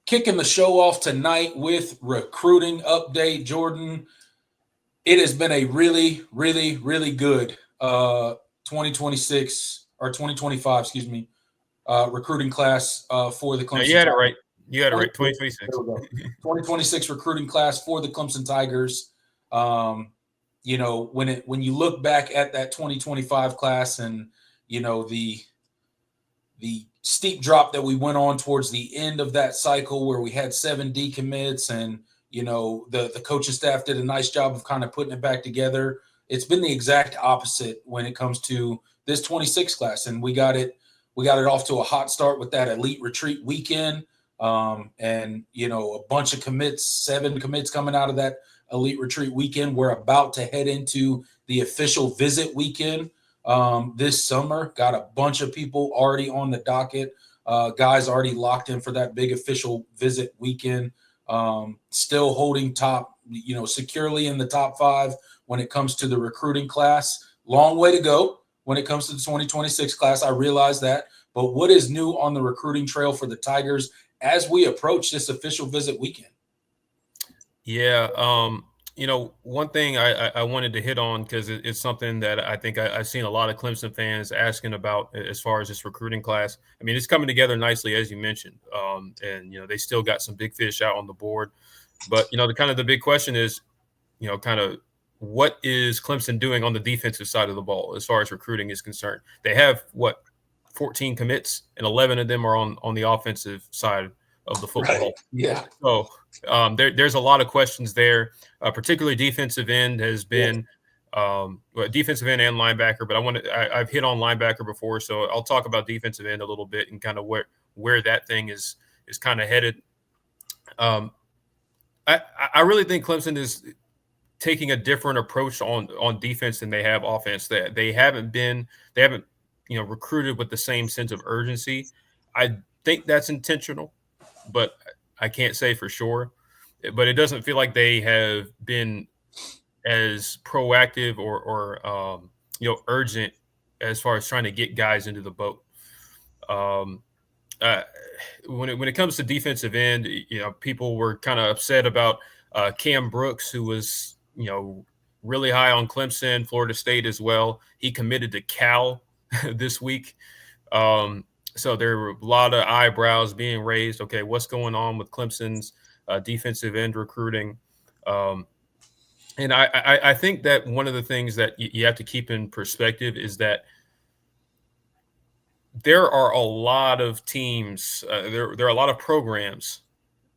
kicking the show off tonight with recruiting update, Jordan. It has been a really, really, really good 2026 or 2025, excuse me, recruiting class for the No, Clemson you had it Tigers. right. You had it right. 20, 2026. there we go. 2026 recruiting class for the Clemson Tigers. When you look back at that 2025 class and the steep drop that we went on towards the end of that cycle where we had 7 decommits and the coaching staff did a nice job of kind of putting it back together. It's been the exact opposite when it comes to this 26 class, and we got it off to a hot start with that elite retreat weekend. And a bunch of commits, 7 commits coming out of that elite retreat weekend. We're about to head into the official visit weekend this summer. Got a bunch of people already on the docket. Guys already locked in for that big official visit weekend. Still holding top, securely in the top 5 when it comes to the recruiting class. Long way to go when it comes to the 2026 class. I realize that. But what is new on the recruiting trail for the Tigers as we approach this official visit weekend? Yeah. One thing I wanted to hit on, because it's something that I think I've seen a lot of Clemson fans asking about as far as this recruiting class. I mean, it's coming together nicely, as you mentioned. And they still got some big fish out on the board. But, the big question is, kind of what is Clemson doing on the defensive side of the ball as far as recruiting is concerned? They have, 14 commits, and 11 of them are on the offensive side of the football. Right. Yeah. So there's a lot of questions there. Particularly defensive end has been defensive end and linebacker, but I've hit on linebacker before, so I'll talk about defensive end a little bit and kind of where that thing is kind of headed. I really think Clemson is taking a different approach on defense than they have offense. They haven't recruited with the same sense of urgency. I think that's intentional, but I can't say for sure. But it doesn't feel like they have been as proactive or urgent as far as trying to get guys into the boat. When it comes to defensive end, people were kind of upset about Cam Brooks, who was really high on Clemson, Florida State as well. He committed to Cal this week. So there were a lot of eyebrows being raised. Okay, what's going on with Clemson's defensive end recruiting? And I think that one of the things that you have to keep in perspective is that there are a lot of teams, there are a lot of programs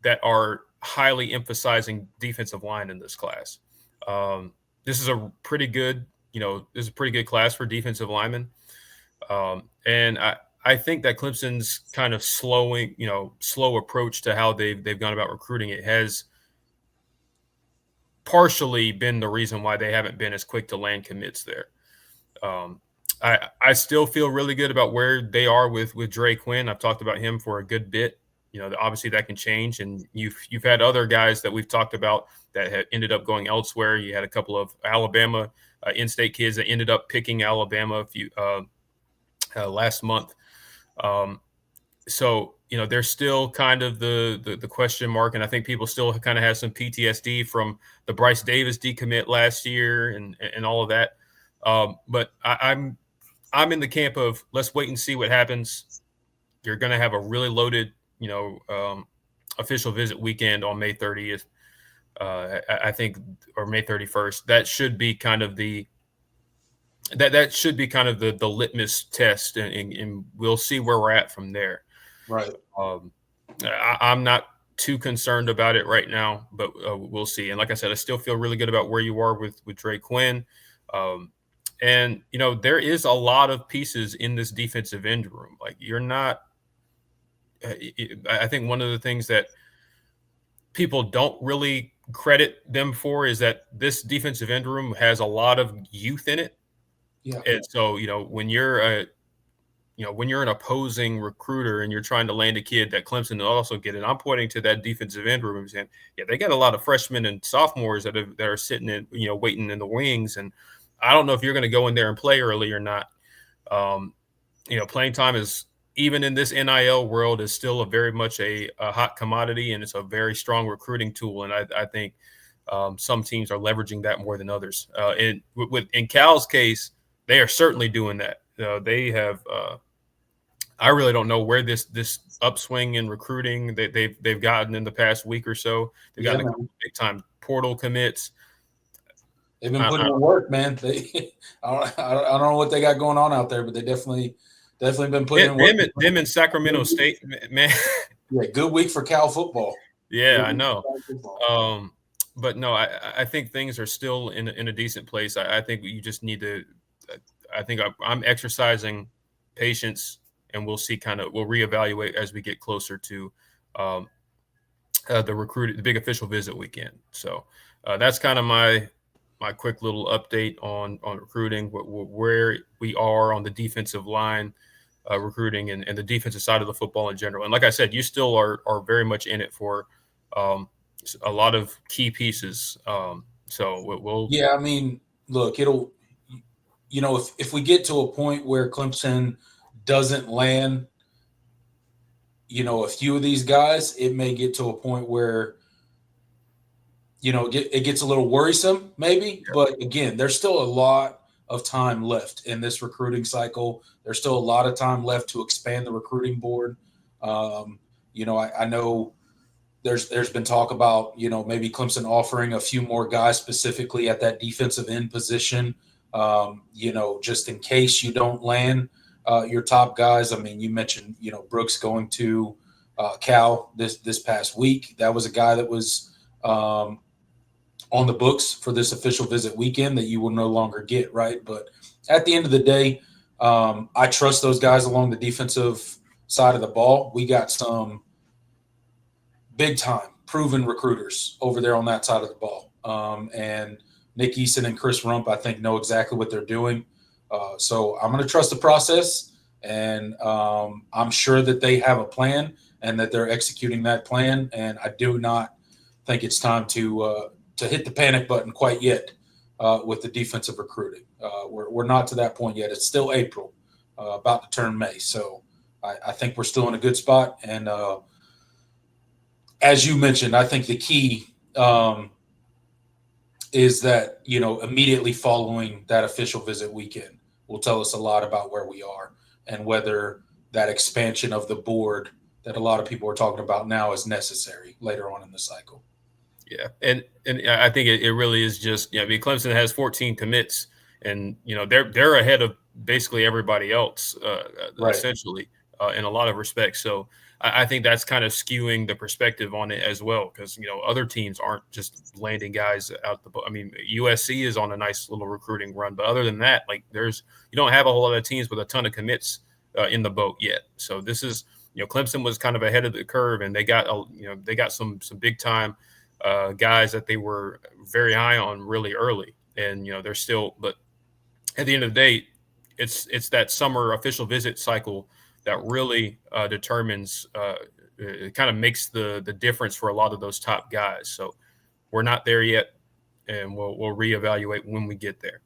that are highly emphasizing defensive line in this class. This is a pretty good, class for defensive linemen. And I think that Clemson's kind of slow approach to how they've gone about recruiting it has partially been the reason why they haven't been as quick to land commits there. I still feel really good about where they are with Dre Quinn. I've talked about him for a good bit. Obviously that can change, and you've had other guys that we've talked about that have ended up going elsewhere. You had a couple of Alabama in-state kids that ended up picking Alabama last month. So there's still kind of the question mark, and I think people still kind of have some PTSD from the Bryce Davis decommit last year and all of that. But I'm in the camp of let's wait and see what happens. You're going to have a really loaded, official visit weekend on May 30th, I think, or May 31st. That should be kind of the litmus test, and we'll see where we're at from there. Right. I'm not too concerned about it right now, but we'll see. And like I said, I still feel really good about where you are with Dre Quinn. And there is a lot of pieces in this defensive end room. Like you're not. I think one of the things that people don't really credit them for is that this defensive end room has a lot of youth in it. Yeah. And so, when you're an opposing recruiter and you're trying to land a kid that Clemson will also get, and I'm pointing to that defensive end room and saying, yeah, they got a lot of freshmen and sophomores that are sitting in, waiting in the wings. And I don't know if you're going to go in there and play early or not. Playing time is even in this NIL world, is still a very much a hot commodity, and it's a very strong recruiting tool. And I think some teams are leveraging that more than others. In Cal's case, they are certainly doing that. They have. I really don't know where this upswing in recruiting that they've gotten in the past week or so. They've Yeah, gotten a couple big time portal commits. they've been putting in work, man. I don't know what they got going on out there, but they definitely been putting in work. Them in Sacramento State, man. Yeah, good week for Cal football. Yeah, I know. But no, I think things are still in a decent place. I think you just need to. I think I'm exercising patience, and we'll see. We'll reevaluate as we get closer to the big official visit weekend. So that's kind of my quick little update on recruiting, where we are on the defensive line recruiting and the defensive side of the football in general. And like I said, you still are very much in it for a lot of key pieces. So we'll. Yeah, I mean, look, it'll. If we get to a point where Clemson doesn't land, a few of these guys, it may get to a point where, it gets a little worrisome, maybe. Yeah. But again, there's still a lot of time left in this recruiting cycle. There's still a lot of time left to expand the recruiting board. I know there's been talk about, maybe Clemson offering a few more guys specifically at that defensive end position, just in case you don't land your top guys. I mean, you mentioned, Brooks going to Cal this past week. That was a guy that was on the books for this official visit weekend that you will no longer get, right? But at the end of the day, I trust those guys along the defensive side of the ball. We got some big-time proven recruiters over there on that side of the ball. And Nick Eason and Chris Rump, I think, know exactly what they're doing. So I'm going to trust the process, and I'm sure that they have a plan and that they're executing that plan. And I do not think it's time to hit the panic button quite yet with the defensive recruiting. We're not to that point yet. It's still April, about to turn May. So I think we're still in a good spot. And as you mentioned, I think the key is that, immediately following that official visit weekend will tell us a lot about where we are and whether that expansion of the board that a lot of people are talking about now is necessary later on in the cycle. Yeah. And I think it really is just, I mean, Clemson has 14 commits, and, they're ahead of basically everybody else, right, essentially, in a lot of respects. So I think that's kind of skewing the perspective on it as well, because, other teams aren't just landing guys out the boat. I mean, USC is on a nice little recruiting run, but other than that, like, you don't have a whole lot of teams with a ton of commits in the boat yet. So this is, Clemson was kind of ahead of the curve, and they got some big time guys that they were very high on really early, and they're still. But at the end of the day, it's that summer official visit cycle that really determines, it kind of makes the difference for a lot of those top guys. So we're not there yet, and we'll reevaluate when we get there.